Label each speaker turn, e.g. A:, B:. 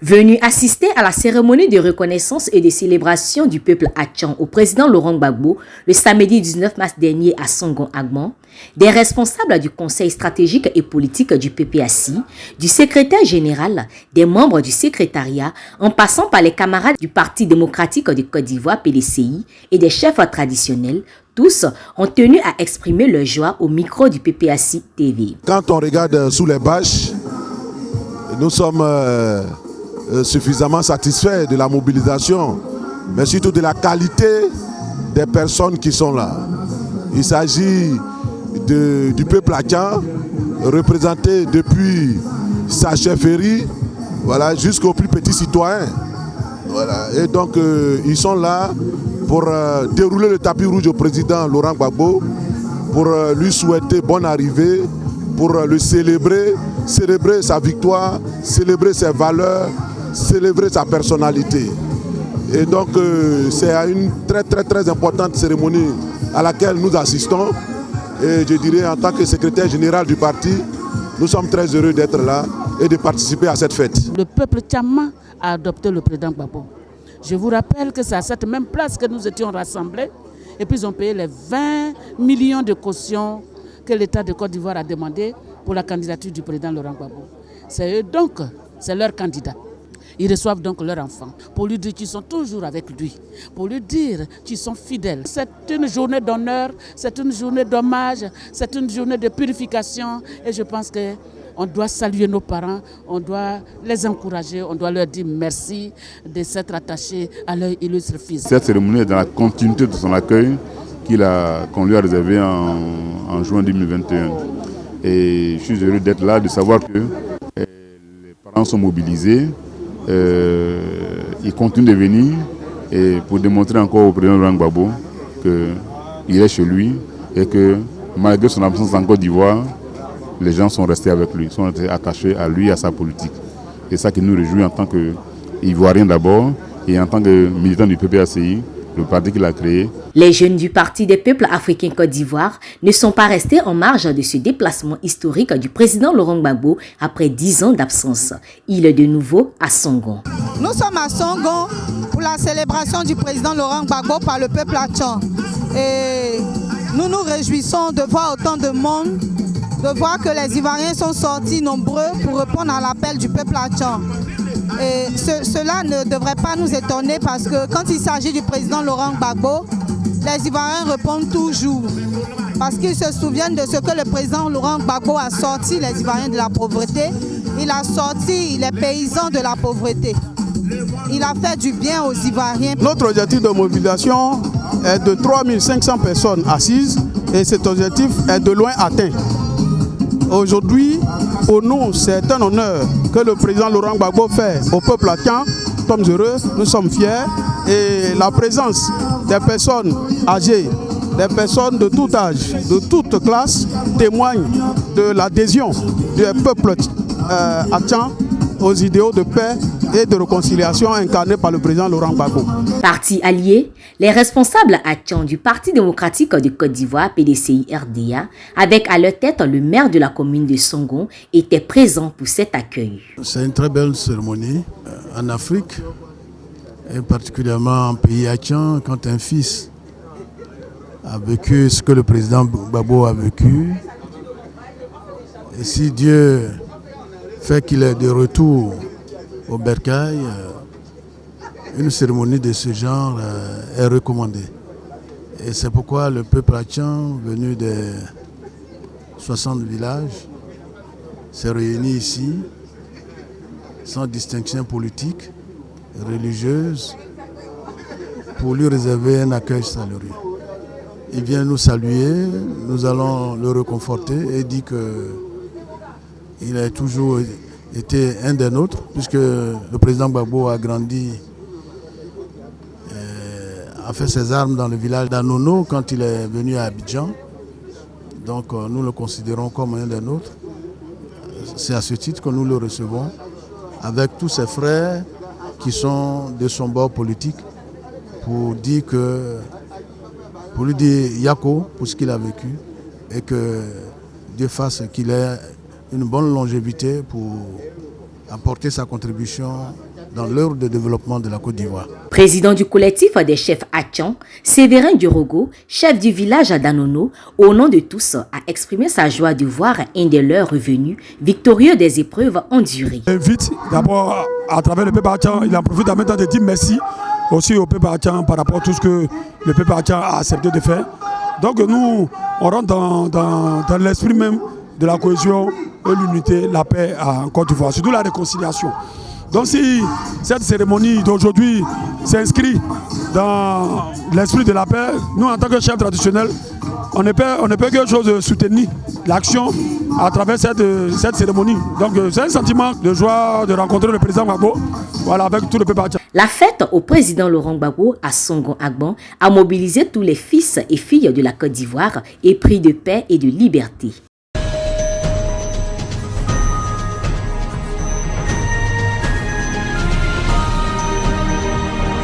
A: Venu assister à la cérémonie de reconnaissance et de célébration du peuple Atchan au président Laurent Gbagbo le samedi 19 mars dernier à Songon-Agban, des responsables du Conseil stratégique et politique du PPACI, du secrétaire général, des membres du secrétariat, en passant par les camarades du Parti démocratique de Côte d'Ivoire PDCI et des chefs traditionnels, tous ont tenu à exprimer leur joie au micro du PPACI TV.
B: Quand on regarde sous les bâches, nous sommes suffisamment satisfaits de la mobilisation, mais surtout de la qualité des personnes qui sont là. Il s'agit du peuple Atchan, représenté depuis sa chefferie, voilà, jusqu'aux plus petits citoyens. Voilà. Et donc ils sont là pour dérouler le tapis rouge au président Laurent Gbagbo, pour lui souhaiter bonne arrivée, pour le célébrer sa victoire, célébrer ses valeurs, célébrer sa personnalité. Et donc c'est à une très importante cérémonie à laquelle nous assistons. Et je dirais en tant que secrétaire général du parti, nous sommes très heureux d'être là et de participer à cette fête.
C: Le peuple tchama a adopté le président Gbagbo. Je vous rappelle que c'est à cette même place que nous étions rassemblés et puis ils ont payé les 20 millions de cautions que l'État de Côte d'Ivoire a demandé pour la candidature du président Laurent Gbagbo. C'est eux donc, c'est leur candidat. Ils reçoivent donc leur enfant pour lui dire qu'ils sont toujours avec lui, pour lui dire qu'ils sont fidèles. C'est une journée d'honneur, c'est une journée d'hommage, c'est une journée de purification et je pense qu'on doit saluer nos parents, on doit les encourager, on doit leur dire merci de s'être attachés à leur illustre fils.
D: Cette cérémonie est dans la continuité de son accueil qu'on lui a réservé en juin 2021. Et je suis heureux d'être là, de savoir que les parents sont mobilisés. Il continue de venir et pour démontrer encore au président Laurent Gbagbo qu'il est chez lui et que malgré son absence en Côte d'Ivoire, les gens sont restés avec lui, sont restés attachés à lui et à sa politique. C'est ça qui nous réjouit en tant qu'Ivoiriens d'abord et en tant que militants du PPACI, le parti qu'il a créé.
A: Les jeunes du Parti des peuples africains Côte d'Ivoire ne sont pas restés en marge de ce déplacement historique du président Laurent Gbagbo après 10 ans d'absence. Il est de nouveau à Songon.
E: Nous sommes à Songon pour la célébration du président Laurent Gbagbo par le peuple Atchan. Et nous nous réjouissons de voir autant de monde, de voir que les Ivoiriens sont sortis nombreux pour répondre à l'appel du peuple Atchan. Et cela ne devrait pas nous étonner parce que quand il s'agit du président Laurent Gbagbo, les Ivoiriens répondent toujours. Parce qu'ils se souviennent de ce que le président Laurent Gbagbo a sorti les Ivoiriens de la pauvreté. Il a sorti les paysans de la pauvreté. Il a fait du bien aux Ivoiriens.
F: Notre objectif de mobilisation est de 3500 personnes assises et cet objectif est de loin atteint. Aujourd'hui, pour nous, c'est un honneur que le président Laurent Gbagbo fait au peuple Atchan. Nous sommes heureux, nous sommes fiers et la présence des personnes âgées, des personnes de tout âge, de toute classe, témoigne de l'adhésion du peuple Atchan aux idéaux de paix et de réconciliation incarnés par le président Laurent Gbagbo.
A: Parti allié, les responsables Atchan du Parti démocratique de Côte d'Ivoire, PDCI-RDA, avec à leur tête le maire de la commune de Songon, étaient présents pour cet accueil.
G: C'est une très belle cérémonie en Afrique, et particulièrement en pays Atchan, quand un fils a vécu ce que le président Gbagbo a vécu. Et si Dieu fait qu'il est de retour au bercail, une cérémonie de ce genre est recommandée. Et c'est pourquoi le peuple Atchan, venu des 60 villages, s'est réuni ici, sans distinction politique, religieuse, pour lui réserver un accueil chaleureux. Il vient nous saluer, nous allons le réconforter et dit qu'il a toujours été un des nôtres, puisque le président Gbagbo a grandi, a fait ses armes dans le village d'Anono quand il est venu à Abidjan. Donc nous le considérons comme un des nôtres. C'est à ce titre que nous le recevons, avec tous ses frères qui sont de son bord politique, pour lui dire Yako pour ce qu'il a vécu et que Dieu fasse qu'il ait une bonne longévité pour apporter sa contribution dans l'œuvre de développement de la Côte d'Ivoire.
A: Président du collectif des chefs Atchan, Séverin Durogo, chef du village à Danono, au nom de tous, a exprimé sa joie de voir un de leurs revenus victorieux des épreuves endurées.
H: J'invite d'abord à travers le peuple Atchan, il en profite en même temps de dire merci aussi au peuple Atchan par rapport à tout ce que le peuple Atchan a accepté de faire. Donc nous, on rentre dans l'esprit même de la cohésion et l'unité, la paix en Côte d'Ivoire, surtout la réconciliation. Donc si cette cérémonie d'aujourd'hui s'inscrit dans l'esprit de la paix, nous en tant que chefs traditionnels, on ne peut que chose de soutenir l'action à travers cette cérémonie. Donc c'est un sentiment de joie de rencontrer le président Gbagbo, voilà, avec tout le peuple Atchan.
A: La fête au président Laurent Gbagbo à Songon Agban a mobilisé tous les fils et filles de la Côte d'Ivoire, épris de paix et de liberté.